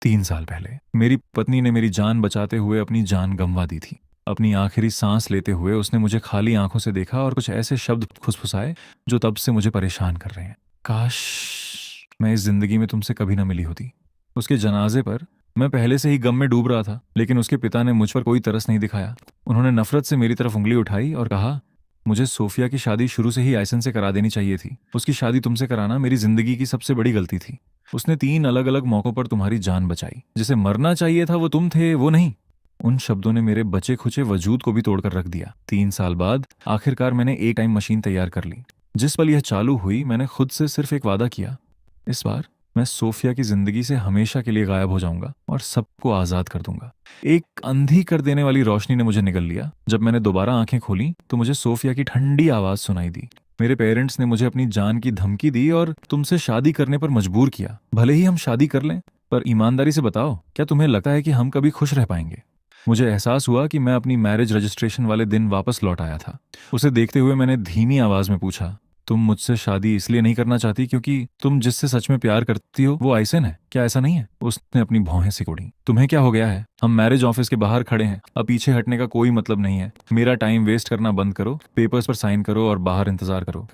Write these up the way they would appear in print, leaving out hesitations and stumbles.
3 साल पहले मेरी पत्नी ने मेरी जान बचाते हुए अपनी जान गंवा दी थी। अपनी आखिरी सांस लेते हुए उसने मुझे खाली आंखों से देखा और कुछ ऐसे शब्द फुसफुसाए जो तब से मुझे परेशान कर रहे हैं। काश मैं इस जिंदगी में तुमसे कभी ना मिली होती। उसके जनाजे पर मैं पहले से ही गम में डूब रहा था, लेकिन उसके पिता ने मुझ पर कोई तरस नहीं दिखाया। उन्होंने नफरत से मेरी तरफ उंगली उठाई और कहा, मुझे सोफिया की शादी शुरू से ही आयसन से करा देनी चाहिए थी। उसकी शादी तुमसे कराना मेरी जिंदगी की सबसे बड़ी गलती थी। उसने 3 अलग अलग मौकों पर तुम्हारी जान बचाई। जिसे मरना चाहिए था वो तुम थे, वो नहीं। उन शब्दों ने मेरे बचे खुचे वजूद को भी तोड़कर रख दिया। 3 साल बाद आखिरकार मैंने एक टाइम मशीन तैयार कर ली। जिस पल यह चालू हुई मैंने खुद से सिर्फ एक वादा किया, इस बार मैं सोफिया की जिंदगी से हमेशा के लिए गायब हो जाऊंगा और सबको आजाद कर दूंगा। एक अंधी कर देने वाली रोशनी ने मुझे निगल लिया। जब मैंने दोबारा आंखें खोली तो मुझे सोफिया की ठंडी आवाज सुनाई दी। मेरे पेरेंट्स ने मुझे अपनी जान की धमकी दी और तुमसे शादी करने पर मजबूर किया। भले ही हम शादी कर लें, पर ईमानदारी से बताओ, क्या तुम्हें लगता है कि हम कभी खुश रह पाएंगे? मुझे एहसास हुआ कि मैं अपनी मैरिज रजिस्ट्रेशन वाले दिन वापस लौट आया था। उसे देखते हुए मैंने धीमी आवाज में पूछा, तुम मुझसे शादी इसलिए नहीं करना चाहती क्योंकि तुम जिससे सच में प्यार करती हो वो आइसन है? क्या ऐसा नहीं है? उसने अपनी भौहें सिकोड़ी। तुम्हें क्या हो गया है? हम मैरिज ऑफिस के बाहर खड़े हैं, अब पीछे हटने का कोई मतलब नहीं है। मेरा टाइम वेस्ट करना बंद करो, पेपर्स पर साइन करो और बाहर इंतजार करो।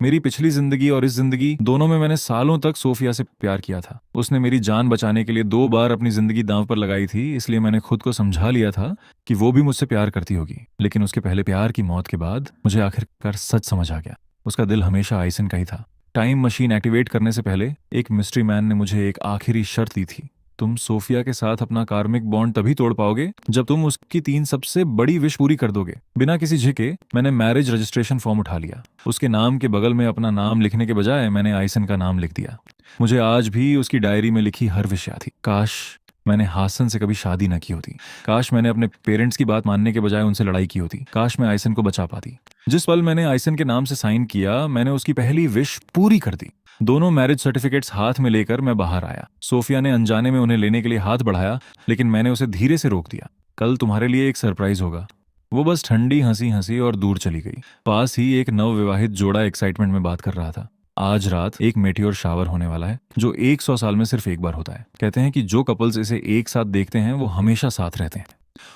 मेरी पिछली जिंदगी और इस जिंदगी दोनों में मैंने सालों तक सोफिया से प्यार किया था। उसने मेरी जान बचाने के लिए 2 बार अपनी जिंदगी दांव पर लगाई थी, इसलिए मैंने खुद को समझा लिया था कि वो भी मुझसे प्यार करती होगी। लेकिन उसके पहले प्यार की मौत के बाद मुझे आखिरकार सच समझ आ गया। उसका दिल हमेशा आइसन का ही था। टाइम मशीन एक्टिवेट करने से पहले एक मिस्ट्री मैन ने मुझे एक आखिरी शर्त दी थी, तुम सोफिया के साथ अपना कार्मिक बॉन्ड तभी तोड़ पाओगे जब तुम उसकी 3 सबसे बड़ी विश पूरी कर दोगे। बिना किसी झिके मैंने मैरिज रजिस्ट्रेशन फॉर्म उठा लिया। उसके नाम के बगल में अपना नाम लिखने के बजाय मैंने आइसन का नाम लिख दिया। मुझे आज भी उसकी डायरी में लिखी हर विश याद थी। काश मैंने हासन से कभी शादी न की होती। काश मैंने अपने पेरेंट्स की बात मानने के बजाय उनसे लड़ाई की होती। काश मैं आइसन को बचा पाती। जिस पल मैंने आइसन के नाम से साइन किया मैंने उसकी पहली विश पूरी कर दी। दोनों मैरिज सर्टिफिकेट्स हाथ में लेकर मैं बाहर आया। सोफिया ने अनजाने में उन्हें लेने के लिए हाथ बढ़ाया, लेकिन मैंने उसे धीरे से रोक दिया। कल तुम्हारे लिए एक सरप्राइज होगा। वो बस ठंडी हंसी हंसी और दूर चली गई। पास ही एक नवविवाहित जोड़ा एक्साइटमेंट में बात कर रहा था। आज रात एक मेटियोर शावर होने वाला है जो 100 साल में सिर्फ एक बार होता है। कहते हैं कि जो कपल्स इसे एक साथ देखते हैं वो हमेशा साथ रहते हैं।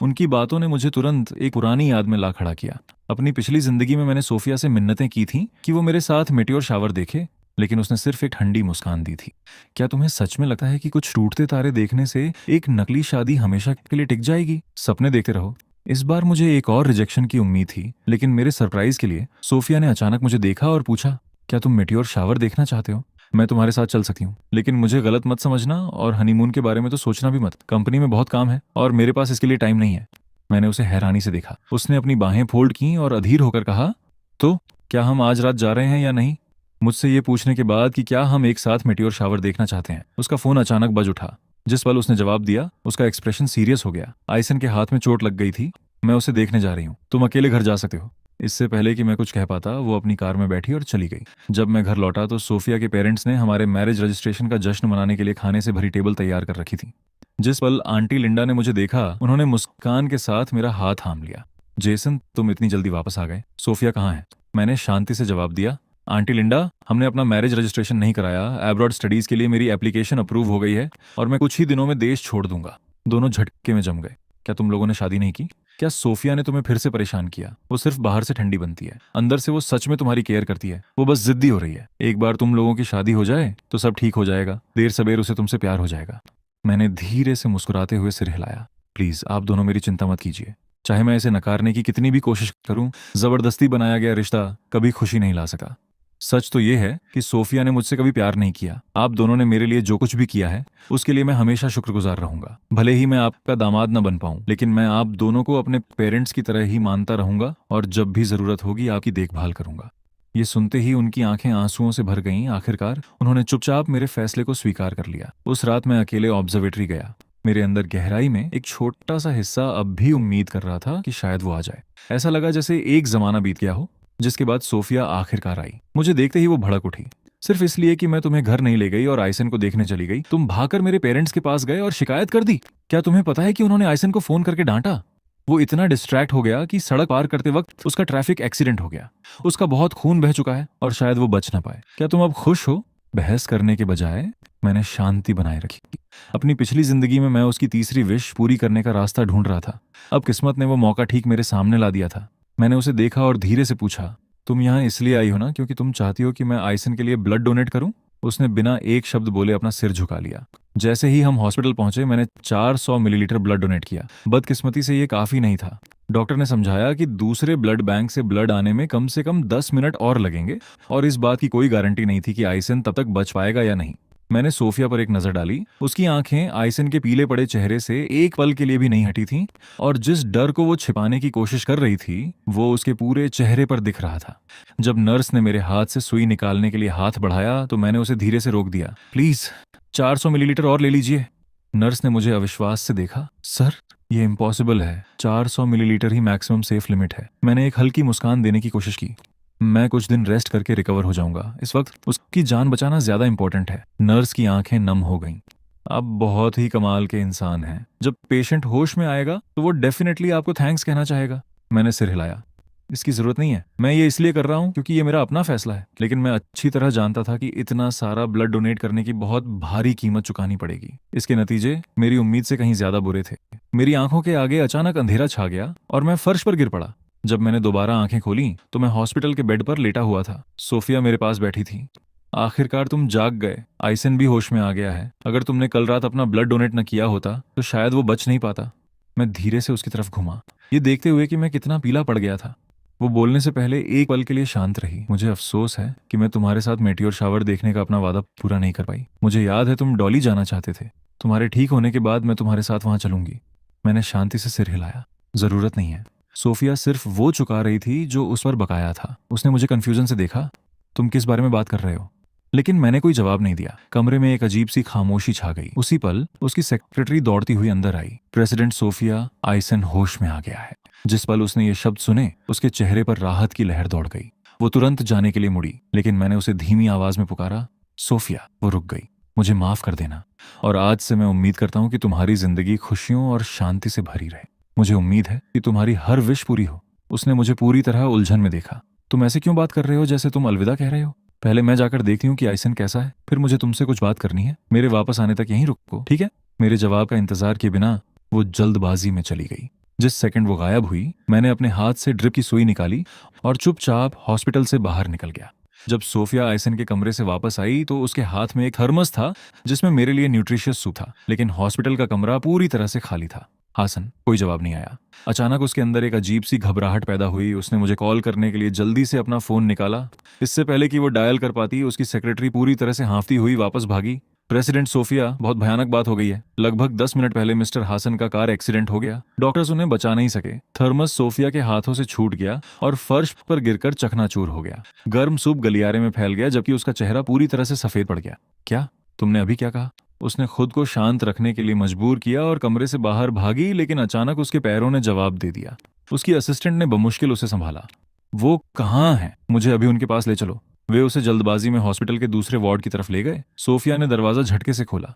उनकी बातों ने मुझे तुरंत एक पुरानी याद में ला खड़ा किया। अपनी पिछली जिंदगी में मैंने सोफिया से मिन्नतें की थीं कि वो मेरे साथ मेटियोर शावर देखे, लेकिन उसने सिर्फ एक ठंडी मुस्कान दी थी। क्या तुम्हें सच में लगता है कि कुछ टूटते तारे देखने से एक नकली शादी हमेशा के लिए टिक जाएगी? सपने देखते रहो। इस बार मुझे एक और रिजेक्शन की उम्मीद थी, लेकिन मेरे सरप्राइज के लिए सोफिया ने अचानक मुझे देखा और पूछा, क्या तुम मेटियोर शावर देखना चाहते हो? मैं तुम्हारे साथ चल सकती हूँ, लेकिन मुझे गलत मत समझना और हनीमून के बारे में तो सोचना भी मत। कंपनी में बहुत काम है और मेरे पास इसके लिए टाइम नहीं है। मैंने उसे हैरानी से देखा। उसने अपनी बाहें फोल्ड की और अधीर होकर कहा, तो क्या हम आज रात जा रहे हैं या नहीं? मुझसे ये पूछने के बाद कि क्या हम एक साथ मेटियोर शावर देखना चाहते हैं, उसका फोन अचानक बज उठा। जिस पल उसने जवाब दिया उसका एक्सप्रेशन सीरियस हो गया। आइसन के हाथ में चोट लग गई थी। मैं उसे देखने जा रही हूँ, तुम अकेले घर जा सकते हो। इससे पहले कि मैं कुछ कह पाता वो अपनी कार में बैठी और चली गई। जब मैं घर लौटा तो सोफिया के पेरेंट्स ने हमारे मैरिज रजिस्ट्रेशन का जश्न मनाने के लिए खाने से भरी टेबल तैयार कर रखी थी। जिस पल आंटी लिंडा ने मुझे देखा उन्होंने मुस्कान के साथ मेरा हाथ थाम लिया। जेसन, तुम इतनी जल्दी वापस आ गए, सोफिया कहाँ है? मैंने शांति से जवाब दिया, आंटी लिंडा, हमने अपना मैरिज रजिस्ट्रेशन नहीं कराया। एब्रॉड स्टडीज के लिए मेरी एप्लीकेशन अप्रूव हो गई है और मैं कुछ ही दिनों में देश छोड़ दूंगा। दोनों झटके में जम गए। क्या तुम लोगों ने शादी नहीं की? क्या सोफिया ने तुम्हें फिर से परेशान किया? वो सिर्फ बाहर से ठंडी बनती है, अंदर से वो सच में तुम्हारी केयर करती है। वो बस जिद्दी हो रही है। एक बार तुम लोगों की शादी हो जाए तो सब ठीक हो जाएगा। देर सबेर उसे तुमसे प्यार हो जाएगा। मैंने धीरे से मुस्कुराते हुए सिर हिलाया। प्लीज आप दोनों मेरी चिंता मत कीजिए। चाहे मैं इसे नकारने की कितनी भी कोशिश करूं, जबरदस्ती बनाया गया रिश्ता कभी खुशी नहीं ला सका। सच तो यह है कि सोफिया ने मुझसे कभी प्यार नहीं किया। आप दोनों ने मेरे लिए जो कुछ भी किया है उसके लिए मैं हमेशा शुक्रगुजार रहूंगा। भले ही मैं आपका दामाद न बन पाऊं, लेकिन मैं आप दोनों को अपने पेरेंट्स की तरह ही मानता रहूंगा और जब भी जरूरत होगी आपकी देखभाल करूंगा। ये सुनते ही उनकी आंखें आंसुओं से भर गईं। आखिरकार उन्होंने चुपचाप मेरे फैसले को स्वीकार कर लिया। उस रात मैं अकेले ऑब्जर्वेटरी गया। मेरे अंदर गहराई में एक छोटा सा हिस्सा अब भी उम्मीद कर रहा था कि शायद वो आ जाए। ऐसा लगा जैसे एक जमाना बीत गया हो। जिसके बाद सोफिया आखिरकार आई। मुझे देखते ही वो भड़क उठी। सिर्फ इसलिए कि मैं तुम्हें घर नहीं ले गई और आइसन को देखने चली गई, तुम भागकर मेरे पेरेंट्स के पास गए और शिकायत कर दी। क्या तुम्हें पता है कि उन्होंने आइसन को फोन करके डांटा? वो इतना डिस्ट्रैक्ट हो गया कि सड़क पार करते वक्त उसका ट्रैफिक एक्सीडेंट हो गया। उसका बहुत खून बह चुका है और शायद वो बच ना पाए। क्या तुम अब खुश हो? बहस करने के बजाय मैंने शांति बनाए रखी। अपनी पिछली जिंदगी में मैं उसकी तीसरी विश पूरी करने का रास्ता ढूंढ रहा था। अब किस्मत ने वो मौका ठीक मेरे सामने ला दिया था। मैंने उसे देखा और धीरे से पूछा, तुम यहाँ इसलिए आई हो ना क्योंकि तुम चाहती हो कि मैं आइसन के लिए ब्लड डोनेट करूं? उसने बिना एक शब्द बोले अपना सिर झुका लिया। जैसे ही हम हॉस्पिटल पहुंचे मैंने 400 मिलीलीटर ब्लड डोनेट किया। बदकिस्मती से ये काफी नहीं था। डॉक्टर ने समझाया कि दूसरे ब्लड बैंक से ब्लड आने में कम से कम 10 मिनट और लगेंगे और इस बात की कोई गारंटी नहीं थी कि आइसन तब तक बच पाएगा या नहीं। मैंने सोफिया पर एक नजर डाली। उसकी आंखें आइसन के पीले पड़े चेहरे से एक पल के लिए भी नहीं हटी थीं और जिस डर को वो छिपाने की कोशिश कर रही थी वो उसके पूरे चेहरे पर दिख रहा था। जब नर्स ने मेरे हाथ से सुई निकालने के लिए हाथ बढ़ाया तो मैंने उसे धीरे से रोक दिया। प्लीज 400 मिलीलीटर और ले लीजिए। नर्स ने मुझे अविश्वास से देखा। सर, ये इम्पॉसिबल है। 400 मिलीलीटर ही मैक्सिमम सेफ लिमिट है। मैंने एक हल्की मुस्कान देने की कोशिश की। मैं कुछ दिन रेस्ट करके रिकवर हो जाऊंगा। इस वक्त उसकी जान बचाना ज्यादा इंपॉर्टेंट है। नर्स की आंखें नम हो गईं। आप बहुत ही कमाल के इंसान हैं। जब पेशेंट होश में आएगा तो वो डेफिनेटली आपको थैंक्स कहना चाहेगा। मैंने सिर हिलाया। इसकी जरूरत नहीं है। मैं ये इसलिए कर रहा हूँ क्योंकि ये मेरा अपना फैसला है। लेकिन मैं अच्छी तरह जानता था कि इतना सारा ब्लड डोनेट करने की बहुत भारी कीमत चुकानी पड़ेगी। इसके नतीजे मेरी उम्मीद से कहीं ज्यादा बुरे थे। मेरी आंखों के आगे अचानक अंधेरा छा गया और मैं फर्श पर गिर पड़ा। जब मैंने दोबारा आंखें खोली तो मैं हॉस्पिटल के बेड पर लेटा हुआ था। सोफिया मेरे पास बैठी थी। आखिरकार तुम जाग गए। आइसन भी होश में आ गया है। अगर तुमने कल रात अपना ब्लड डोनेट न किया होता तो शायद वो बच नहीं पाता। मैं धीरे से उसकी तरफ घुमा, ये देखते हुए कि मैं कितना पीला पड़ गया था। वो बोलने से पहले एक पल के लिए शांत रही। मुझे अफसोस है कि मैं तुम्हारे साथ मेटियोर शावर देखने का अपना वादा पूरा नहीं कर पाई। मुझे याद है तुम डॉली जाना चाहते थे। तुम्हारे ठीक होने के बाद मैं तुम्हारे साथ वहां चलूंगी। मैंने शांति से सिर हिलाया। जरूरत नहीं है। सोफिया सिर्फ वो चुका रही थी जो उस पर बकाया था। उसने मुझे कंफ्यूजन से देखा। तुम किस बारे में बात कर रहे हो? लेकिन मैंने कोई जवाब नहीं दिया। कमरे में एक अजीब सी खामोशी छा गई। उसी पल उसकी सेक्रेटरी दौड़ती हुई अंदर आई। प्रेसिडेंट सोफिया, आइसन होश में आ गया है। जिस पल उसने ये शब्द सुने उसके चेहरे पर राहत की लहर दौड़ गई। वो तुरंत जाने के लिए मुड़ी, लेकिन मैंने उसे धीमी आवाज में पुकारा, सोफिया। वो रुक गई। मुझे माफ कर देना और आज से मैं उम्मीद करता हूँ कि तुम्हारी जिंदगी खुशियों और शांति से भरी रहे। मुझे उम्मीद है कि तुम्हारी हर विश पूरी हो। उसने मुझे पूरी तरह उलझन में देखा। तुम ऐसे क्यों बात कर रहे हो जैसे तुम अलविदा कह रहे हो? पहले मैं जाकर देखती हूँ कि आइसन कैसा है, फिर मुझे तुमसे कुछ बात करनी है। मेरे वापस आने तक यहीं रुको, ठीक है? मेरे जवाब का इंतजार किए बिना वो जल्दबाजी में चली गई। जिस सेकंड वो गायब हुई मैंने अपने हाथ से ड्रिप की सुई निकाली और चुपचाप हॉस्पिटल से बाहर निकल गया। जब सोफिया आइसन के कमरे से वापस आई तो उसके हाथ में एक थर्मस था जिसमें मेरे लिए न्यूट्रिशियस सूप था, लेकिन हॉस्पिटल का कमरा पूरी तरह से खाली था। हासन, कोई जवाब नहीं आया। अचानक उसके अंदर एक अजीब सी घबराहट पैदा हुई। उसने मुझे कॉल करने के लिए जल्दी से अपना फोन निकाला। इससे पहले कि वो डायल कर पाती उसकी सेक्रेटरी पूरी तरह से हाँफती हुई वापस भागी। प्रेसिडेंट सोफिया, बहुत भयानक बात हो गई है। लगभग 10 मिनट पहले मिस्टर हासन का कार एक्सीडेंट हो गया। डॉक्टर्स उन्हें बचा नहीं सके। थर्मस सोफिया के हाथों से छूट गया और फर्श पर गिरकर चकनाचूर हो गया। गर्म सूप गलियारे में फैल गया जबकि उसका चेहरा पूरी तरह से सफेद पड़ गया। क्या? तुमने अभी क्या कहा? उसने खुद को शांत रखने के लिए मजबूर किया और कमरे से बाहर भागी, लेकिन अचानक उसके पैरों ने जवाब दे दिया। उसकी असिस्टेंट ने बमुश्किल उसे संभाला। वो कहाँ है? मुझे अभी उनके पास ले चलो। वे उसे जल्दबाजी में हॉस्पिटल के दूसरे वार्ड की तरफ ले गए। सोफिया ने दरवाजा झटके से खोला।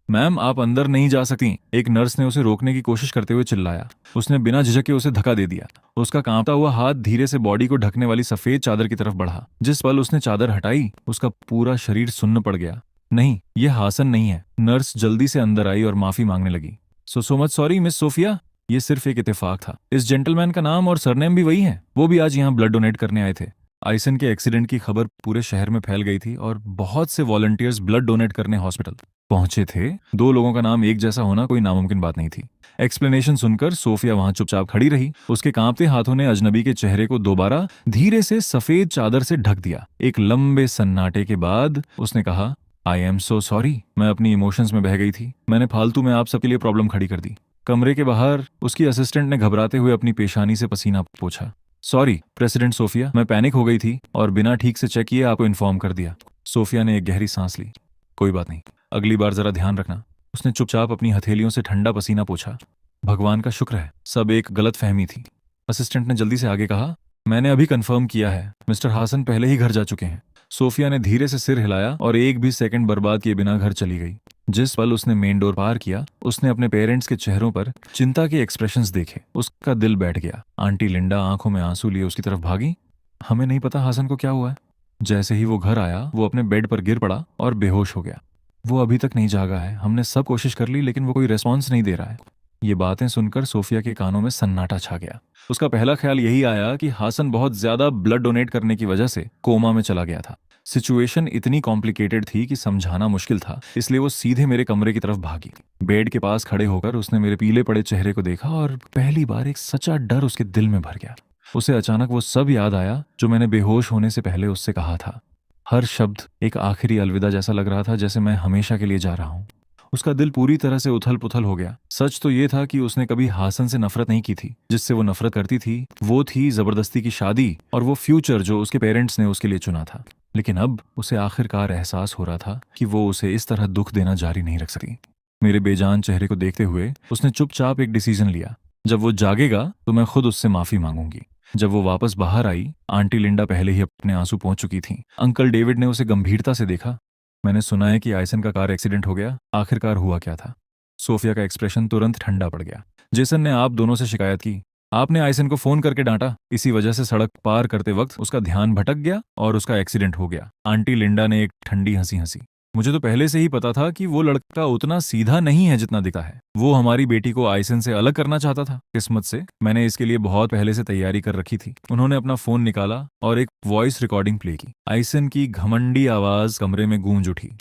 मैम, आप अंदर नहीं जा सकती, एक नर्स ने उसे रोकने की कोशिश करते हुए चिल्लाया। उसने बिना झिझके उसे धक्का दे दिया। उसका कांपता हुआ हाथ धीरे से बॉडी को ढकने वाली सफेद चादर की तरफ बढ़ा। जिस पल उसने चादर हटाई उसका पूरा शरीर सुन्न पड़ गया। नहीं, यह हासन नहीं है। नर्स जल्दी से अंदर आई और माफी मांगने लगी। So much sorry miss Sophia, ये सिर्फ एक इत्तेफाक था। इस जेंटलमैन का नाम और सरनेम भी वही है। वो भी आज यहाँ ब्लड डोनेट करने आए थे। आइसन के एक्सीडेंट की खबर पूरे शहर में फैल गई थी और बहुत से वॉलंटियर्स ब्लड डोनेट करने हॉस्पिटल पहुंचे थे। दो लोगों का नाम एक जैसा होना कोई नामुमकिन बात नहीं थी। एक्सप्लेनेशन सुनकर सोफिया वहां चुपचाप खड़ी रही। उसके कांपते हाथों ने अजनबी के चेहरे को दोबारा धीरे से सफेद चादर से ढक दिया। एक लंबे सन्नाटे के बाद उसने कहा, आई एम सो सॉरी। मैं अपनी इमोशंस में बह गई थी। मैंने फालतू में आप सबके लिए प्रॉब्लम खड़ी कर दी। कमरे के बाहर उसकी असिस्टेंट ने घबराते हुए अपनी पेशानी से पसीना पोंछा। सॉरी प्रेसिडेंट सोफिया, मैं पैनिक हो गई थी और बिना ठीक से चेक किए आपको इन्फॉर्म कर दिया। सोफिया ने एक गहरी सांस ली। कोई बात नहीं, अगली बार जरा ध्यान रखना। उसने चुपचाप अपनी हथेलियों से ठंडा पसीना पोंछा। भगवान का शुक्र है, सब एक गलत फहमी थी। असिस्टेंट ने जल्दी से आगे कहा, मैंने अभी कंफर्म किया है, मिस्टर हासन पहले ही घर जा चुके हैं। सोफिया ने धीरे से सिर हिलाया और एक भी सेकंड बर्बाद किए बिना घर चली गई। जिस पल उसने मेन डोर पार किया उसने अपने पेरेंट्स के चेहरों पर चिंता के एक्सप्रेशंस देखे। उसका दिल बैठ गया। आंटी लिंडा आंखों में आंसू लिए उसकी तरफ भागी। हमें नहीं पता हासन को क्या हुआ है। जैसे ही वो घर आया वो अपने बेड पर गिर पड़ा और बेहोश हो गया। वो अभी तक नहीं जागा है, हमने सब कोशिश कर ली लेकिन वो कोई रिस्पॉन्स नहीं दे रहा है। ये बातें सुनकर सोफिया के कानों में सन्नाटा छा गया। उसका पहला ख्याल यही आया कि हासन बहुत ज्यादा ब्लड डोनेट करने की वजह से कोमा में चला गया था। सिचुएशन इतनी कॉम्प्लिकेटेड थी कि समझाना मुश्किल था, इसलिए वो सीधे मेरे कमरे की तरफ भागी। बेड के पास खड़े होकर उसने मेरे पीले पड़े चेहरे को देखा और पहली बार एक सच्चा डर उसके दिल में भर गया। उसे अचानक वो सब याद आया जो मैंने बेहोश होने से पहले उससे कहा था। हर शब्द एक आखिरी अलविदा जैसा लग रहा था, जैसे मैं हमेशा के लिए जा रहा हूँ। उसका दिल पूरी तरह से उथल पुथल हो गया। सच तो ये था कि उसने कभी हासन से नफरत नहीं की थी। जिससे वो नफरत करती थी वो थी जबरदस्ती की शादी और वो फ्यूचर जो उसके पेरेंट्स ने उसके लिए चुना था। लेकिन अब उसे आखिरकार एहसास हो रहा था कि वो उसे इस तरह दुख देना जारी नहीं रख सकती। मेरे बेजान चेहरे को देखते हुए उसने चुपचाप एक डिसीजन लिया। जब वो जागेगा तो मैं खुद उससे माफी मांगूंगी। जब वो वापस बाहर आई, आंटी लिंडा पहले ही अपने आंसू पहुंच चुकी थी। अंकल डेविड ने उसे गंभीरता से देखा। मैंने सुना है कि आइसन का कार एक्सीडेंट हो गया, आखिरकार हुआ क्या था? सोफिया का एक्सप्रेशन तुरंत ठंडा पड़ गया। जेसन ने आप दोनों से शिकायत की। आपने आइसन को फोन करके डांटा। इसी वजह से सड़क पार करते वक्त उसका ध्यान भटक गया और उसका एक्सीडेंट हो गया। आंटी लिंडा ने एक ठंडी हंसी हंसी। मुझे तो पहले से ही पता था कि वो लड़का उतना सीधा नहीं है जितना दिखता है। वो हमारी बेटी को आइसन से अलग करना चाहता था। किस्मत से मैंने इसके लिए बहुत पहले से तैयारी कर रखी थी। उन्होंने अपना फोन निकाला और एक वॉइस रिकॉर्डिंग प्ले की। आइसन की घमंडी आवाज कमरे में गूंज उठी।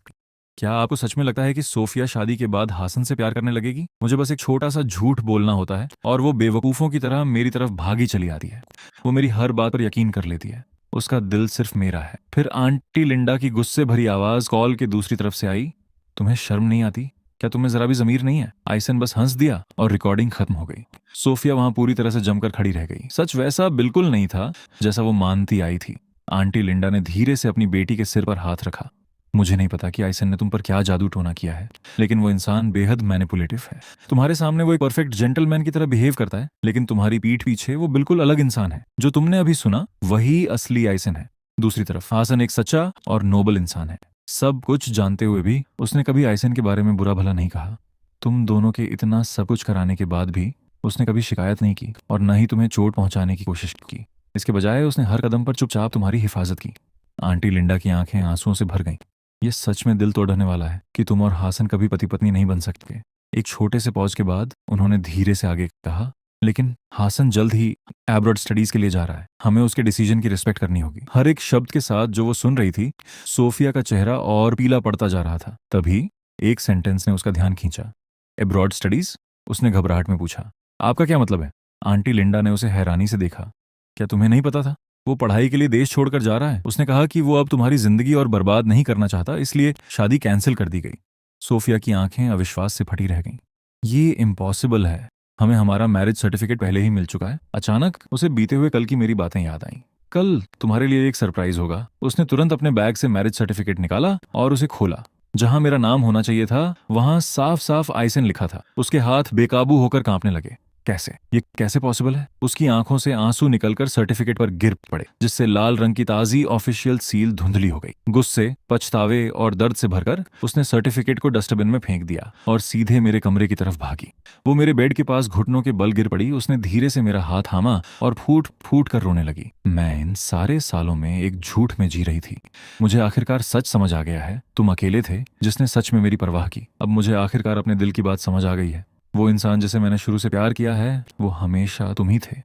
क्या आपको सच में लगता है कि सोफिया शादी के बाद हासन से प्यार करने लगेगी? मुझे बस एक छोटा सा झूठ बोलना होता है और वो बेवकूफों की तरह मेरी तरफ भागी चली आती है। वो मेरी हर बात पर यकीन कर लेती है। उसका दिल सिर्फ मेरा है। फिर आंटी लिंडा की गुस्से भरी आवाज कॉल के दूसरी तरफ से आई। तुम्हें शर्म नहीं आती? क्या तुम्हें जरा भी जमीर नहीं है? आइसन बस हंस दिया और रिकॉर्डिंग खत्म हो गई। सोफिया वहां पूरी तरह से जमकर खड़ी रह गई। सच वैसा बिल्कुल नहीं था जैसा वो मानती आई थी। आंटी लिंडा ने धीरे से अपनी बेटी के सिर पर हाथ रखा। मुझे नहीं पता कि आइसन ने तुम पर क्या जादू टोना किया है, लेकिन वो इंसान बेहद मैनिपुलेटिव है। तुम्हारे सामने वो एक परफेक्ट जेंटलमैन की तरह बिहेव करता है, लेकिन तुम्हारी पीठ पीछे वो बिल्कुल अलग इंसान है। जो तुमने अभी सुना वही असली आइसन है। दूसरी तरफ हासन एक सच्चा और नोबल इंसान है। सब कुछ जानते हुए भी उसने कभी आइसन के बारे में बुरा भला नहीं कहा। तुम दोनों के इतना सब कुछ कराने के बाद भी उसने कभी शिकायत नहीं की और न ही तुम्हें चोट पहुंचाने की कोशिश की। इसके बजाय उसने हर कदम पर चुपचाप तुम्हारी हिफाजत की। आंटी लिंडा की आंखें आंसुओं से भर गईं। ये सच में दिल तोड़ने वाला है कि तुम और हासन कभी पति पत्नी नहीं बन सकते। एक छोटे से पॉज के बाद उन्होंने धीरे से आगे कहा, लेकिन हासन जल्द ही एब्रॉड स्टडीज के लिए जा रहा है। हमें उसके डिसीजन की रिस्पेक्ट करनी होगी। हर एक शब्द के साथ जो वो सुन रही थी, सोफिया का चेहरा और पीला पड़ता जा रहा था। तभी एक सेंटेंस ने उसका ध्यान खींचा। Abroad studies? उसने घबराहट में पूछा। आपका क्या मतलब है? आंटी लिंडा ने उसे हैरानी से देखा। क्या तुम्हें नहीं पता था? वो पढ़ाई के लिए देश छोड़कर जा रहा है। उसने कहा कि वो अब तुम्हारी जिंदगी और बर्बाद नहीं करना चाहता, इसलिए शादी कैंसिल कर दी गई। सोफिया की आंखें अविश्वास से फटी रह गईं। ये इम्पॉसिबल है। हमें हमारा मैरिज सर्टिफिकेट पहले ही मिल चुका है। अचानक उसे बीते हुए कल की मेरी बातें याद आईं। कल तुम्हारे लिए एक सरप्राइज होगा। उसने तुरंत अपने बैग से मैरिज सर्टिफिकेट निकाला और उसे खोला। जहां मेरा नाम होना चाहिए था वहां साफ साफ आइसन लिखा था। उसके हाथ बेकाबू होकर कांपने लगे। कैसे? ये कैसे पॉसिबल है? उसकी आंखों से आंसू निकलकर सर्टिफिकेट पर गिर पड़े, जिससे लाल रंग की ताजी ऑफिशियल सील धुंधली हो गई। गुस्से, पछतावे और दर्द से भरकर उसने सर्टिफिकेट को डस्टबिन में फेंक दिया और सीधे मेरे कमरे की तरफ भागी। वो मेरे बेड के पास घुटनों के बल गिर पड़ी। उसने धीरे से मेरा हाथ थामा और फूट फूट कर रोने लगी। मैं इन सारे सालों में एक झूठ में जी रही थी। मुझे आखिरकार सच समझ आ गया है। तुम अकेले थे जिसने सच में मेरी परवाह की। अब मुझे आखिरकार अपने दिल की बात समझ आ गई है। वो इंसान जिसे मैंने शुरू से प्यार किया है वो हमेशा तुम ही थे।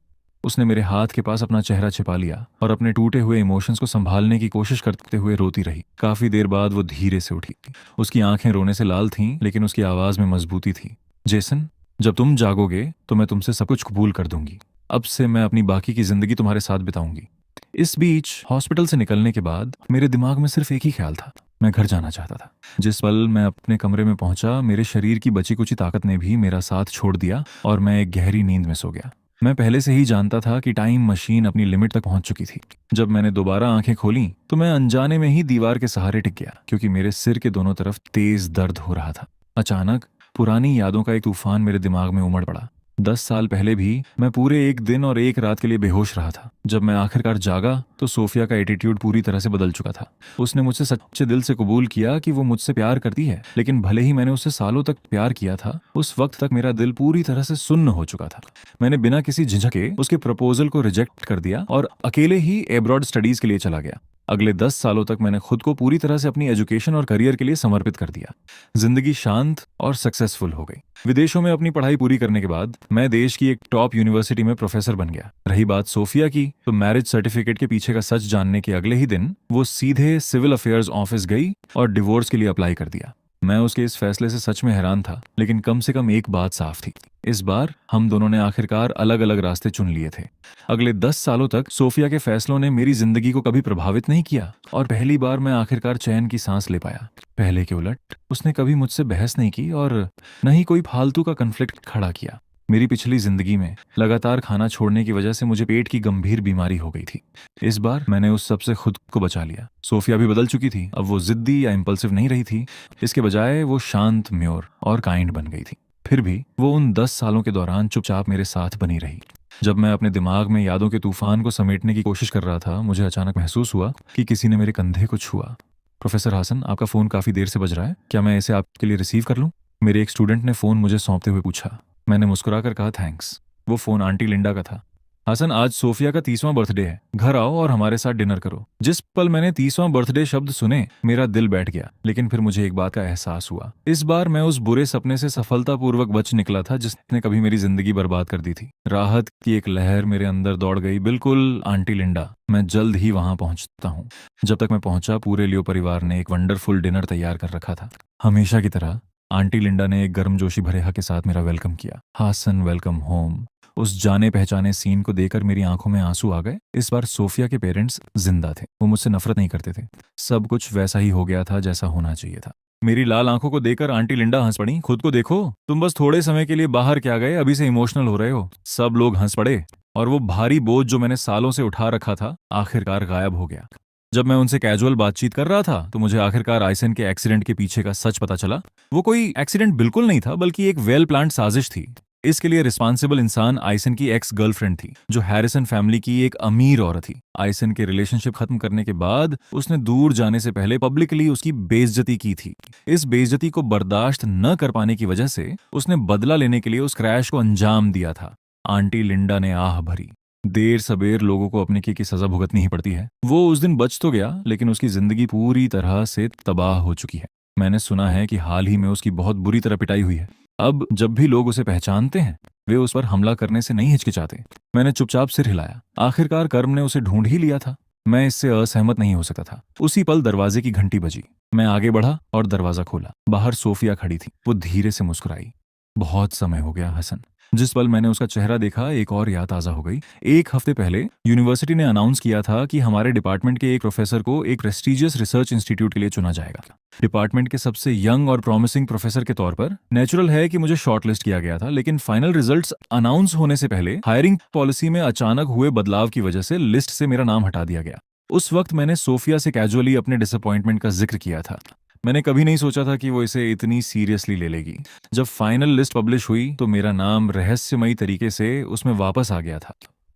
उसने मेरे हाथ के पास अपना चेहरा छिपा लिया और अपने टूटे हुए इमोशंस को संभालने की कोशिश करते हुए रोती रही। काफी देर बाद वो धीरे से उठी। उसकी आंखें रोने से लाल थीं, लेकिन उसकी आवाज में मजबूती थी। जेसन, जब तुम जागोगे तो मैं तुमसे सब कुछ कबूल कर दूंगी। अब से मैं अपनी बाकी की जिंदगी तुम्हारे साथ बिताऊंगी। इस बीच हॉस्पिटल से निकलने के बाद मेरे दिमाग में सिर्फ एक ही ख्याल था। मैं घर जाना चाहता था। जिस पल मैं अपने कमरे में पहुंचा, मेरे शरीर की बची कुची ताकत ने भी मेरा साथ छोड़ दिया और मैं एक गहरी नींद में सो गया। मैं पहले से ही जानता था कि टाइम मशीन अपनी लिमिट तक पहुंच चुकी थी। जब मैंने दोबारा आंखें खोली तो मैं अनजाने में ही दीवार के सहारे टिक गया, क्योंकि मेरे सिर के दोनों तरफ तेज दर्द हो रहा था। अचानक पुरानी यादों का एक तूफान मेरे दिमाग में उमड़ पड़ा। 10 साल पहले भी मैं पूरे एक दिन और एक रात के लिए बेहोश रहा था। जब मैं आखिरकार जागा तो सोफिया का एटीट्यूड पूरी तरह से बदल चुका था। उसने मुझसे सच्चे दिल से कबूल किया कि वो मुझसे प्यार करती है, लेकिन भले ही मैंने उससे सालों तक प्यार किया था, उस वक्त तक मेरा दिल पूरी तरह से सुन्न हो चुका था। मैंने बिना किसी झिझके उसके प्रपोजल को रिजेक्ट कर दिया और अकेले ही एब्रॉड स्टडीज के लिए चला गया। अगले 10 सालों तक मैंने खुद को पूरी तरह से अपनी एजुकेशन और करियर के लिए समर्पित कर दिया। जिंदगी शांत और सक्सेसफुल हो गई। विदेशों में अपनी पढ़ाई पूरी करने के बाद मैं देश की एक टॉप यूनिवर्सिटी में प्रोफेसर बन गया। रही बात सोफिया की, तो मैरिज सर्टिफिकेट के पीछे का सच जानने के अगले ही दिन वो सीधे सिविल अफेयर्स ऑफिस गई और डिवोर्स के लिए अप्लाई कर दिया। मैं उसके इस फैसले से सच में हैरान था, लेकिन कम से कम एक बात साफ थी, इस बार हम दोनों ने आखिरकार अलग अलग रास्ते चुन लिए थे। अगले 10 सालों तक सोफिया के फैसलों ने मेरी जिंदगी को कभी प्रभावित नहीं किया और पहली बार मैं आखिरकार चैन की सांस ले पाया। पहले के उलट उसने कभी मुझसे बहस नहीं की और न ही कोई फालतू का कन्फ्लिक्ट खड़ा किया। मेरी पिछली जिंदगी में लगातार खाना छोड़ने की वजह से मुझे पेट की गंभीर बीमारी हो गई थी। इस बार मैंने उस सब से खुद को बचा लिया। सोफिया भी बदल चुकी थी। अब वो जिद्दी या इम्पल्सिव नहीं रही थी। इसके बजाय वो शांत, म्योर और काइंड बन गई थी। फिर भी वो उन 10 सालों के दौरान चुपचाप मेरे साथ बनी रही। जब मैं अपने दिमाग में यादों के तूफान को समेटने की कोशिश कर रहा था, मुझे अचानक महसूस हुआ कि किसी ने मेरे कंधे को छुआ। प्रोफेसर हासन, आपका फ़ोन काफ़ी देर से बज रहा है, क्या मैं इसे आपके लिए रिसीव कर लूँ? मेरे एक स्टूडेंट ने फ़ोन मुझे सौंपते हुए पूछा। मैंने मुस्कुराकर कहा थैंक्स। वो फ़ोन आंटी लिंडा का था। हासन, आज सोफिया का 30वां बर्थडे है, घर आओ और हमारे साथ डिनर करो। जिस पल मैंने 30वां बर्थडे शब्द सुने, मेरा दिल बैठ गया। लेकिन फिर मुझे एक बात का एहसास हुआ। इस बार मैं उस बुरे सपने से सफलतापूर्वक बच निकला था जिसने कभी मेरी जिंदगी बर्बाद कर दी थी। राहत की एक लहर मेरे अंदर दौड़ गई। बिल्कुल आंटी लिंडा, मैं जल्द ही वहां पहुंचता हूँ। जब तक मैं पहुंचा, पूरे लियो परिवार ने एक वंडरफुल डिनर तैयार कर रखा था। हमेशा की तरह आंटी लिंडा ने एक गर्मजोशी भरे हक के साथ मेरा वेलकम किया। Hasan, welcome home. उस जाने पहचाने सीन को देखकर मेरी आंखों में आंसू आ गए। इस बार सोफिया के पेरेंट्स जिंदा थे। वो मुझसे नफरत नहीं करते थे। सब कुछ वैसा ही हो गया था जैसा होना चाहिए था। मेरी लाल आंखों को देखकर आंटी लिंडा हंस पड़ी। खुद को देखो, तुम बस थोड़े समय के लिए बाहर क्या गए, अभी से इमोशनल हो रहे हो। सब लोग हंस पड़े और वो भारी बोझ जो मैंने सालों से उठा रखा था, आखिरकार गायब हो गया। जब मैं उनसे कैजुअल बातचीत कर रहा था, तो मुझे आखिरकार आइसन के एक्सीडेंट के पीछे का सच पता चला। वो कोई एक्सीडेंट बिल्कुल नहीं था, बल्कि एक वेल प्लान्ड साजिश थी। इसके लिए रिस्पॉन्सिबल इंसान आइसन की एक्स गर्लफ्रेंड थी, जो हैरिसन फैमिली की एक अमीर औरत थी। आइसन के रिलेशनशिप खत्म करने के बाद उसने दूर जाने से पहले पब्लिकली उसकी बेइज्जती की थी। इस बेइज्जती को बर्दाश्त न कर पाने की वजह से उसने बदला लेने के लिए उस क्रैश को अंजाम दिया था। आंटी लिंडा ने आह भरी। देर सबेर लोगों को अपने की सजा भुगतनी ही पड़ती है। वो उस दिन बच तो गया, लेकिन उसकी जिंदगी पूरी तरह से तबाह हो चुकी है। मैंने सुना है कि हाल ही में उसकी बहुत बुरी तरह पिटाई हुई है। अब जब भी लोग उसे पहचानते हैं, वे उस पर हमला करने से नहीं हिचकिचाते। मैंने चुपचाप सिर हिलाया। आखिरकार कर्म ने उसे ढूंढ ही लिया था। मैं इससे असहमत नहीं हो सकता था। उसी पल दरवाजे की घंटी बजी। मैं आगे बढ़ा और दरवाजा खोला। बाहर सोफिया खड़ी थी। वो धीरे से मुस्कुराई। बहुत समय हो गया हसन। जिस पल मैंने उसका चेहरा देखा, एक और याद ताज़ा हो गई। एक हफ्ते पहले यूनिवर्सिटी ने अनाउंस किया था कि हमारे डिपार्टमेंट के एक प्रोफेसर को एक प्रेस्टिजियस रिसर्च इंस्टीट्यूट के लिए चुना जाएगा। डिपार्टमेंट के सबसे यंग और प्रॉमिसिंग प्रोफेसर के तौर पर नेचुरल है कि मुझे शॉर्टलिस्ट किया गया था, लेकिन फाइनल रिजल्ट्स अनाउंस होने से पहले हायरिंग पॉलिसी में अचानक हुए बदलाव की वजह से लिस्ट से मेरा नाम हटा दिया गया। उस वक्त मैंने सोफिया से कैजुअली अपने डिसअपॉइंटमेंट का जिक्र किया था। मैंने कभी नहीं सोचा था कि वो इसे इतनी सीरियसली ले लेगी। जब फाइनल लिस्ट पब्लिश हुई, तो मेरा नाम रहस्यमयी तरीके से उसमें वापस आ गया था।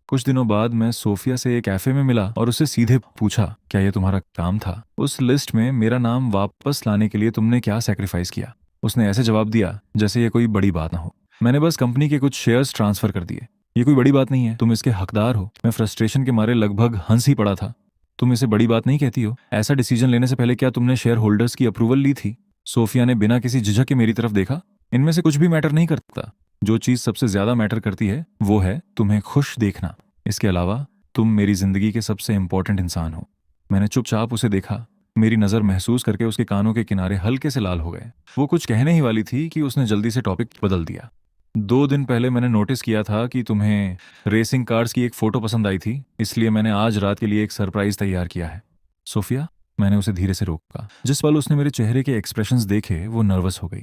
कुछ दिनों बाद मैं सोफिया से एक कैफे में मिला और उससे सीधे पूछा, क्या ये तुम्हारा काम था? उस लिस्ट में मेरा नाम वापस लाने के लिए तुमने क्या सैक्रिफाइस किया? उसने ऐसे जवाब दिया जैसे ये कोई बड़ी बात ना हो। मैंने बस कंपनी के कुछ शेयर्स ट्रांसफर कर दिए। ये कोई बड़ी बात नहीं है, तुम इसके हकदार हो। मैं फ्रस्ट्रेशन के मारे लगभग हंस ही पड़ा था। तुम इसे बड़ी बात नहीं कहती हो? ऐसा डिसीजन लेने से पहले क्या तुमने शेयर होल्डर्स की अप्रूवल ली थी? सोफिया ने बिना किसी झिझक के मेरी तरफ देखा। इनमें से कुछ भी मैटर नहीं करता। जो चीज सबसे ज्यादा मैटर करती है, वो है तुम्हें खुश देखना। इसके अलावा तुम मेरी जिंदगी के सबसे इंपॉर्टेंट इंसान हो। मैंने चुपचाप उसे देखा। मेरी नजर महसूस करके उसके कानों के किनारे हल्के से लाल हो गए। वो कुछ कहने ही वाली थी कि उसने जल्दी से टॉपिक बदल दिया। 2 दिन पहले मैंने नोटिस किया था कि तुम्हें रेसिंग कार्स की एक फोटो पसंद आई थी, इसलिए मैंने आज रात के लिए एक सरप्राइज तैयार किया है। सोफिया, मैंने उसे धीरे से रोका। जिस पल उसने मेरे चेहरे के एक्सप्रेशंस देखे, वो नर्वस हो गई।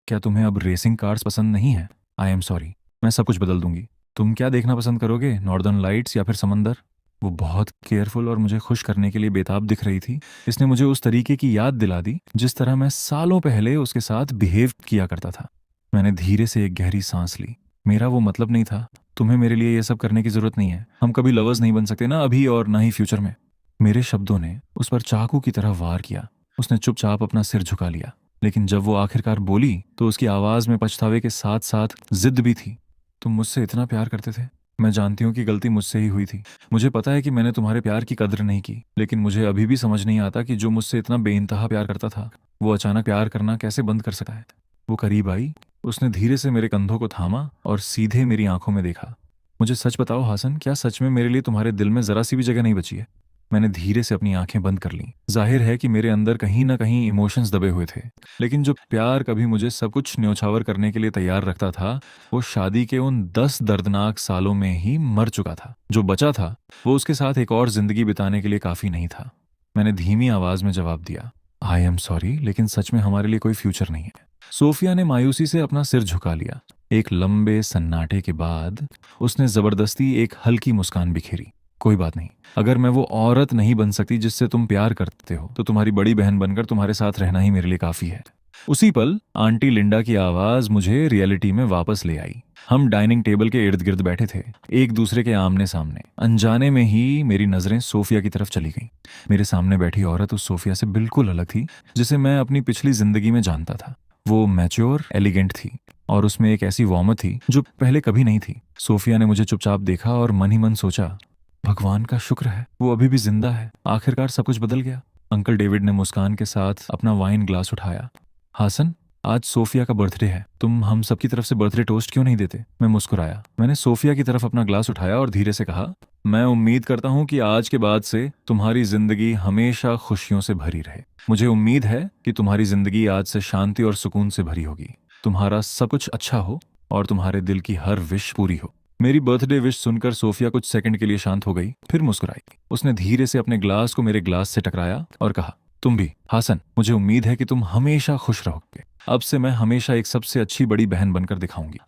क्या तुम्हें अब रेसिंग कार्स पसंद नहीं है? आई एम सॉरी, मैं सब कुछ बदल दूंगी। तुम क्या देखना पसंद करोगे, नॉर्दर्न लाइट्स या फिर समंदर? वो बहुत केयरफुल और मुझे खुश करने के लिए बेताब दिख रही थी। इसने मुझे उस तरीके की याद दिला दी जिस तरह मैं सालों पहले उसके साथ बिहेव किया करता था। मैंने धीरे से एक गहरी सांस ली। मेरा वो मतलब नहीं था। तुम्हें मेरे लिए ये सब करने की जरूरत नहीं है। हम कभी लवर्स नहीं बन सकते, ना अभी और ना ही फ्यूचर में। मेरे शब्दों ने उस पर चाकू की तरह वार किया। उसने चुपचाप अपना सिर झुका लिया। लेकिन जब वो आखिरकार बोली, तो उसकी आवाज में पछतावे के साथ साथ जिद भी थी। तुम मुझसे इतना प्यार करते थे, मैं जानती हूँ कि गलती मुझसे ही हुई थी। मुझे पता है कि मैंने तुम्हारे प्यार की कदर नहीं की, लेकिन मुझे अभी भी समझ नहीं आता कि जो मुझसे इतना बेइंतहा प्यार करता था, वो अचानक प्यार करना कैसे बंद कर सका है। वो करीब आई, उसने धीरे से मेरे कंधों को थामा और सीधे मेरी आंखों में देखा। मुझे सच बताओ हासन, क्या सच में मेरे लिए तुम्हारे दिल में जरा सी भी जगह नहीं बची है? मैंने धीरे से अपनी आंखें बंद कर लीं। जाहिर है कि मेरे अंदर कहीं ना कहीं इमोशंस दबे हुए थे, लेकिन जो प्यार कभी मुझे सब कुछ न्योछावर करने के लिए तैयार रखता था, वो शादी के उन 10 दर्दनाक सालों में ही मर चुका था। जो बचा था, वो उसके साथ एक और जिंदगी बिताने के लिए काफी नहीं था। मैंने धीमी आवाज में जवाब दिया, आई एम सॉरी, लेकिन सच में हमारे लिए कोई फ्यूचर नहीं है। सोफिया ने मायूसी से अपना सिर झुका लिया। एक लंबे सन्नाटे के बाद उसने जबरदस्ती एक हल्की मुस्कान बिखेरी। कोई बात नहीं, अगर मैं वो औरत नहीं बन सकती जिससे तुम प्यार करते हो, तो तुम्हारी बड़ी बहन बनकर तुम्हारे साथ रहना ही मेरे लिए काफी है। उसी पल आंटी लिंडा की आवाज मुझे रियलिटी में वापस ले आई। हम डाइनिंग टेबल के इर्द गिर्द बैठे थे, एक दूसरे के आमने सामने। अनजाने में ही मेरी नजरें सोफिया की तरफ चली गईं। मेरे सामने बैठी औरत उस सोफिया से बिल्कुल अलग थी जिसे मैं अपनी पिछली जिंदगी में जानता था। वो मैच्योर, एलिगेंट थी, और उसमें एक ऐसी वार्मथ थी जो पहले कभी नहीं थी। सोफिया ने मुझे चुपचाप देखा और मन ही मन सोचा, भगवान का शुक्र है वो अभी भी जिंदा है, आखिरकार सब कुछ बदल गया। अंकल डेविड ने मुस्कान के साथ अपना वाइन ग्लास उठाया। हासन, आज सोफिया का बर्थडे है, तुम हम सबकी तरफ से बर्थडे टोस्ट क्यों नहीं देते? मैं मुस्कुराया। मैंने सोफिया की तरफ अपना ग्लास उठाया और धीरे से कहा, मैं उम्मीद करता हूँ कि आज के बाद से तुम्हारी जिंदगी हमेशा खुशियों से भरी रहे। मुझे उम्मीद है कि तुम्हारी जिंदगी आज से शांति और सुकून से भरी होगी। तुम्हारा सब कुछ अच्छा हो और तुम्हारे दिल की हर विश पूरी हो। मेरी बर्थडे विश सुनकर सोफिया कुछ सेकंड के लिए शांत हो गई, फिर मुस्कुराई। उसने धीरे से अपने ग्लास को मेरे ग्लास से टकराया और कहा, तुम भी हासन, मुझे उम्मीद है कि तुम हमेशा खुश रहोगे। अब से मैं हमेशा एक सबसे अच्छी बड़ी बहन बनकर दिखाऊंगी।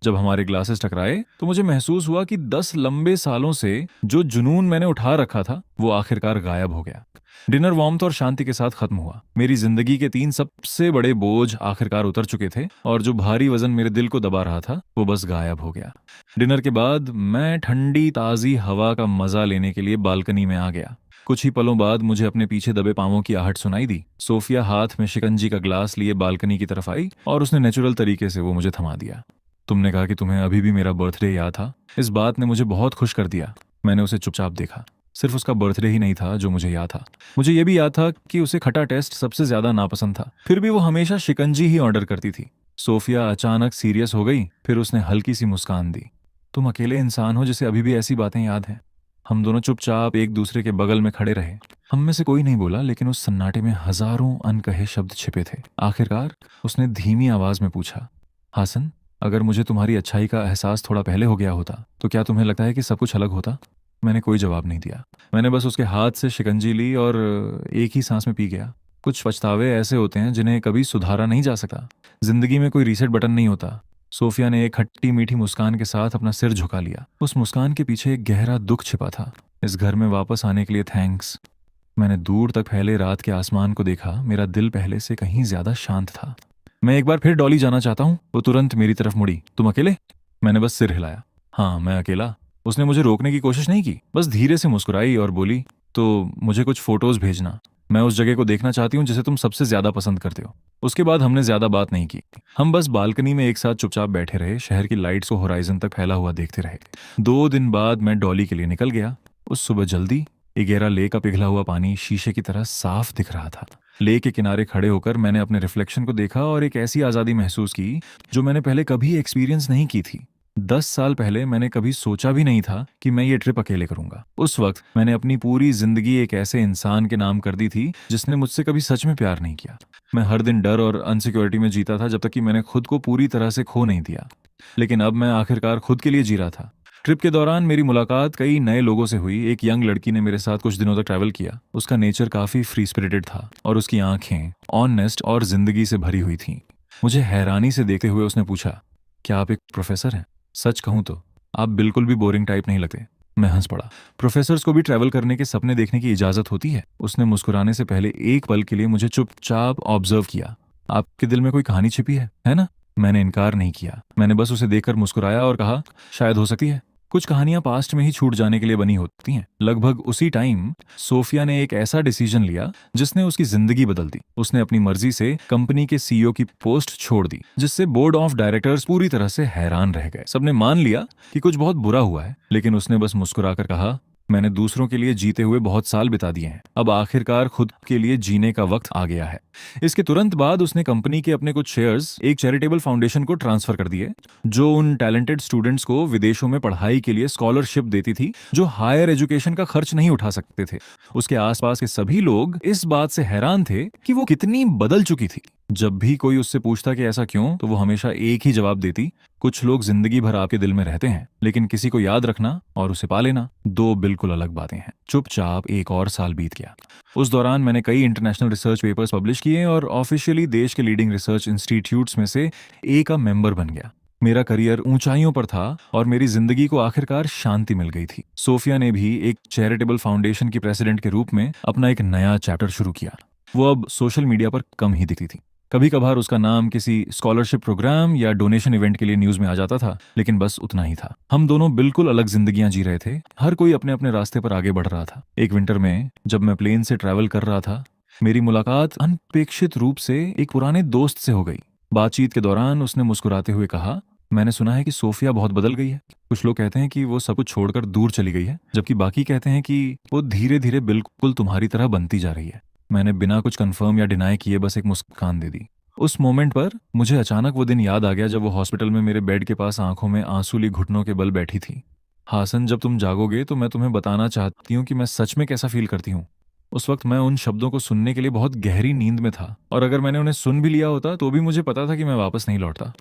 जब हमारे ग्लासेस टकराए तो मुझे महसूस हुआ कि 10 लंबे सालों से जो जुनून मैंने उठा रखा था, वो आखिरकार गायब हो गया। डिनर वार्मथ और शांति के साथ खत्म हुआ। मेरी जिंदगी के 3 सबसे बड़े बोझ आखिरकार उतर चुके थे, और जो भारी वजन मेरे दिल को दबा रहा था, वो बस गायब हो गया। डिनर के बाद मैं ठंडी ताजी हवा का मजा लेने के लिए बालकनी में आ गया। कुछ ही पलों बाद मुझे अपने पीछे दबे पांवों की आहट सुनाई दी। सोफिया हाथ में शिकंजी का ग्लास लिए बालकनी की तरफ आई और उसने नेचुरल तरीके से वो मुझे थमा दिया। तुमने कहा कि तुम्हें अभी भी मेरा बर्थडे याद था। इस बात ने मुझे बहुत खुश कर दिया। मैंने उसे चुपचाप देखा। सिर्फ उसका बर्थडे ही नहीं था जो मुझे याद था, मुझे ये भी याद था कि उसे खट्टा टेस्ट सबसे ज्यादा नापसंद था। फिर भी वो हमेशा शिकंजी ही ऑर्डर करती थी। सोफिया अचानक सीरियस हो गई, फिर उसने हल्की सी मुस्कान दी। तुम अकेले इंसान हो जिसे अभी भी ऐसी बातें याद हैं। हम दोनों चुपचाप एक दूसरे के बगल में खड़े रहे। हम में से कोई नहीं बोला, लेकिन उस सन्नाटे में हजारों अनकहे शब्द छिपे थे। आखिरकार उसने धीमी आवाज में पूछा, हासन, अगर मुझे तुम्हारी अच्छाई का एहसास थोड़ा पहले हो गया होता, तो क्या तुम्हें लगता है कि सब कुछ अलग होता? मैंने कोई जवाब नहीं दिया। मैंने बस उसके हाथ से शिकंजी ली और एक ही सांस में पी गया। कुछ पछतावे ऐसे होते हैं जिन्हें कभी सुधारा नहीं जा सकता। जिंदगी में कोई रीसेट बटन नहीं होता। सोफिया ने एक खट्टी मीठी मुस्कान के साथ अपना सिर झुका लिया। उस मुस्कान के पीछे एक गहरा दुख छिपा था। इस घर में वापस आने के लिए थैंक्स। मैंने दूर तक फैले रात के आसमान को देखा। मेरा दिल पहले से कहीं ज्यादा शांत था। मैं एक बार फिर डॉली जाना चाहता हूँ। वो तुरंत मेरी तरफ मुड़ी। तुम अकेले? मैंने बस सिर हिलाया। हाँ, मैं अकेला। उसने मुझे रोकने की कोशिश नहीं की, बस धीरे से मुस्कुराई और बोली, तो मुझे कुछ फोटोज भेजना। मैं उस जगह को देखना चाहती हूँ जिसे तुम सबसे ज्यादा पसंद करते हो। उसके बाद हमने ज्यादा बात नहीं की। हम बस बालकनी में एक साथ चुपचाप बैठे रहे, शहर की लाइट्स को होराइजन तक फैला हुआ देखते रहे। 2 दिन बाद मैं डॉली के लिए निकल गया। उस सुबह जल्दी इगेरा लेक का पिघला हुआ पानी शीशे की तरह साफ दिख रहा था। लेक के किनारे खड़े होकर मैंने अपने रिफ्लेक्शन को देखा और एक ऐसी आजादी महसूस की जो मैंने पहले कभी एक्सपीरियंस नहीं की थी। 10 साल पहले मैंने कभी सोचा भी नहीं था कि मैं ये ट्रिप अकेले करूंगा। उस वक्त मैंने अपनी पूरी जिंदगी एक ऐसे इंसान के नाम कर दी थी जिसने मुझसे कभी सच में प्यार नहीं किया। मैं हर दिन डर और अनसिक्योरिटी में जीता था, जब तक कि मैंने खुद को पूरी तरह से खो नहीं दिया। लेकिन अब मैं आखिरकार खुद के लिए जी रहा था। ट्रिप के दौरान मेरी मुलाकात कई नए लोगों से हुई। एक यंग लड़की ने मेरे साथ कुछ दिनों तक ट्रैवल किया। उसका नेचर काफी फ्री स्पिरिटेड था और उसकी आंखें ऑनेस्ट और जिंदगी से भरी हुई थीं। मुझे हैरानी से देखते हुए उसने पूछा, क्या आप एक प्रोफेसर हैं? सच कहूं तो आप बिल्कुल भी बोरिंग टाइप नहीं लगते। मैं हंस पड़ा। प्रोफेसर्स को भी ट्रैवल करने के सपने देखने की इजाजत होती है। उसने मुस्कुराने से पहले एक पल के लिए मुझे चुपचाप ऑब्जर्व किया। आपके दिल में कोई कहानी छिपी है ना? मैंने इनकार नहीं किया। मैंने बस उसे देखकर मुस्कुराया और कहा, शायद हो सकती है। कुछ कहानियां पास्ट में ही छूट जाने के लिए बनी होती हैं। लगभग उसी टाइम सोफिया ने एक ऐसा डिसीजन लिया जिसने उसकी जिंदगी बदल दी। उसने अपनी मर्जी से कंपनी के सीईओ की पोस्ट छोड़ दी, जिससे बोर्ड ऑफ डायरेक्टर्स पूरी तरह से हैरान रह गए। सबने मान लिया कि कुछ बहुत बुरा हुआ है, लेकिन उसने बस मुस्कुराकर कहा, मैंने दूसरों के लिए जीते हुए बहुत साल बिता दिए हैं, अब आखिरकार खुद के लिए जीने का वक्त आ गया है। इसके तुरंत बाद उसने कंपनी के अपने कुछ शेयर्स एक चैरिटेबल फाउंडेशन को ट्रांसफर कर दिए, जो उन टैलेंटेड स्टूडेंट्स को विदेशों में पढ़ाई के लिए स्कॉलरशिप देती थी जो हायर एजुकेशन का खर्च नहीं उठा सकते थे। उसके आसपास के सभी लोग इस बात से हैरान थे कि वो कितनी बदल चुकी थी। जब भी कोई उससे पूछता कि ऐसा क्यों, तो वो हमेशा एक ही जवाब देती, कुछ लोग जिंदगी भर आपके दिल में रहते हैं, लेकिन किसी को याद रखना और उसे पा लेना दो बिल्कुल अलग बातें हैं। चुपचाप एक और साल बीत गया। उस दौरान मैंने कई इंटरनेशनल रिसर्च पेपर्स पब्लिश किए और ऑफिशियली देश के लीडिंग रिसर्च इंस्टीट्यूट्स में से एक का मेंबर बन गया। मेरा करियर ऊंचाइयों पर था और मेरी जिंदगी को आखिरकार शांति मिल गई थी। सोफिया ने भी एक चैरिटेबल फाउंडेशन की प्रेसिडेंट के रूप में अपना एक नया चैप्टर शुरू किया। वो अब सोशल मीडिया पर कम ही दिखती थी। कभी कभार उसका नाम किसी स्कॉलरशिप प्रोग्राम या डोनेशन इवेंट के लिए न्यूज में आ जाता था, लेकिन बस उतना ही था। हम दोनों बिल्कुल अलग जिंदगियां जी रहे थे, हर कोई अपने अपने रास्ते पर आगे बढ़ रहा था। एक विंटर में जब मैं प्लेन से ट्रैवल कर रहा था, मेरी मुलाकात अनपेक्षित रूप से एक पुराने दोस्त से हो गई। बातचीत के दौरान उसने मुस्कुराते हुए कहा, मैंने सुना है कि सोफिया बहुत बदल गई है। कुछ लोग कहते हैं कि वो सब कुछ छोड़कर दूर चली गई है, जबकि बाकी कहते हैं कि वो धीरे धीरे बिल्कुल तुम्हारी तरह बनती जा रही है। मैंने बिना कुछ कंफर्म या डिनाई किए बस एक मुस्कान दे दी। उस मोमेंट पर मुझे अचानक वो दिन याद आ गया जब वो हॉस्पिटल में मेरे बेड के पास आंखों में आंसू ली घुटनों के बल बैठी थी। हासन, जब तुम जागोगे तो मैं तुम्हें बताना चाहती हूँ कि मैं सच में कैसा फील करती हूँ। उस वक्त मैं उन शब्दों को सुनने के लिए बहुत गहरी नींद में था, और अगर मैंने उन्हें सुन भी लिया होता तो भी मुझे पता था कि मैं वापस नहीं लौटता।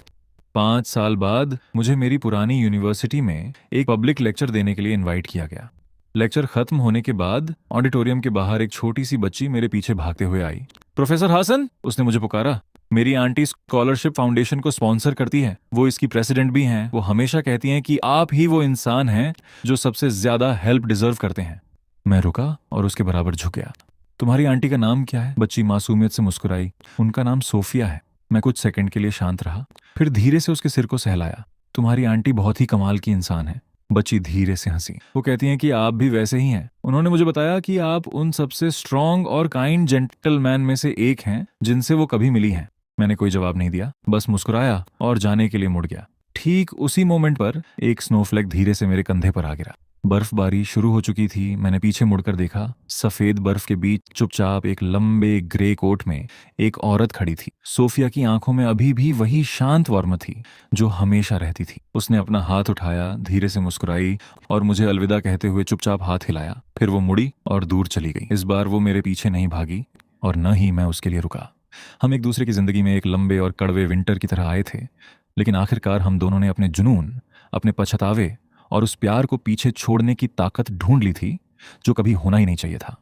5 साल बाद मुझे मेरी पुरानी यूनिवर्सिटी में एक पब्लिक लेक्चर देने के लिए इनवाइट किया गया। लेक्चर खत्म होने के बाद ऑडिटोरियम के बाहर एक छोटी सी बच्ची मेरे पीछे भागते हुए आई। प्रोफेसर हासन, उसने मुझे पुकारा। मेरी आंटी स्कॉलरशिप फाउंडेशन को स्पॉन्सर करती है, वो इसकी प्रेसिडेंट भी हैं। वो हमेशा कहती हैं कि आप ही वो इंसान हैं जो सबसे ज्यादा हेल्प डिजर्व करते हैं। मैं रुका और उसके बराबर झुक गया। तुम्हारी आंटी का नाम क्या है? बच्ची मासूमियत से मुस्कुराई। उनका नाम सोफिया है। मैं कुछ सेकंड के लिए शांत रहा, फिर धीरे से उसके सिर को सहलाया। तुम्हारी आंटी बहुत ही कमाल की इंसान है। बच्ची धीरे से हंसी। वो कहती हैं कि आप भी वैसे ही हैं। उन्होंने मुझे बताया कि आप उन सबसे स्ट्रांग और काइंड जेंटलमैन में से एक हैं जिनसे वो कभी मिली हैं। मैंने कोई जवाब नहीं दिया, बस मुस्कुराया और जाने के लिए मुड़ गया। ठीक उसी मोमेंट पर एक स्नोफ्लेक धीरे से मेरे कंधे पर आ गिरा। बर्फबारी शुरू हो चुकी थी। मैंने पीछे मुड़कर देखा। सफेद बर्फ के बीच चुपचाप एक लंबे ग्रे कोट में एक औरत खड़ी थी। सोफिया की आंखों में अभी भी वही शांत वर्म थी जो हमेशा रहती थी। उसने अपना हाथ उठाया, धीरे से मुस्कुराई और मुझे अलविदा कहते हुए चुपचाप हाथ हिलाया। फिर वो मुड़ी और दूर चली गई। इस बार वो मेरे पीछे नहीं भागी और न ही मैं उसके लिए रुका। हम एक दूसरे की जिंदगी में एक लंबे और कड़वे विंटर की तरह आए थे, लेकिन आखिरकार हम दोनों ने अपने जुनून, अपने पछतावे और उस प्यार को पीछे छोड़ने की ताकत ढूंढ ली थी जो कभी होना ही नहीं चाहिए था।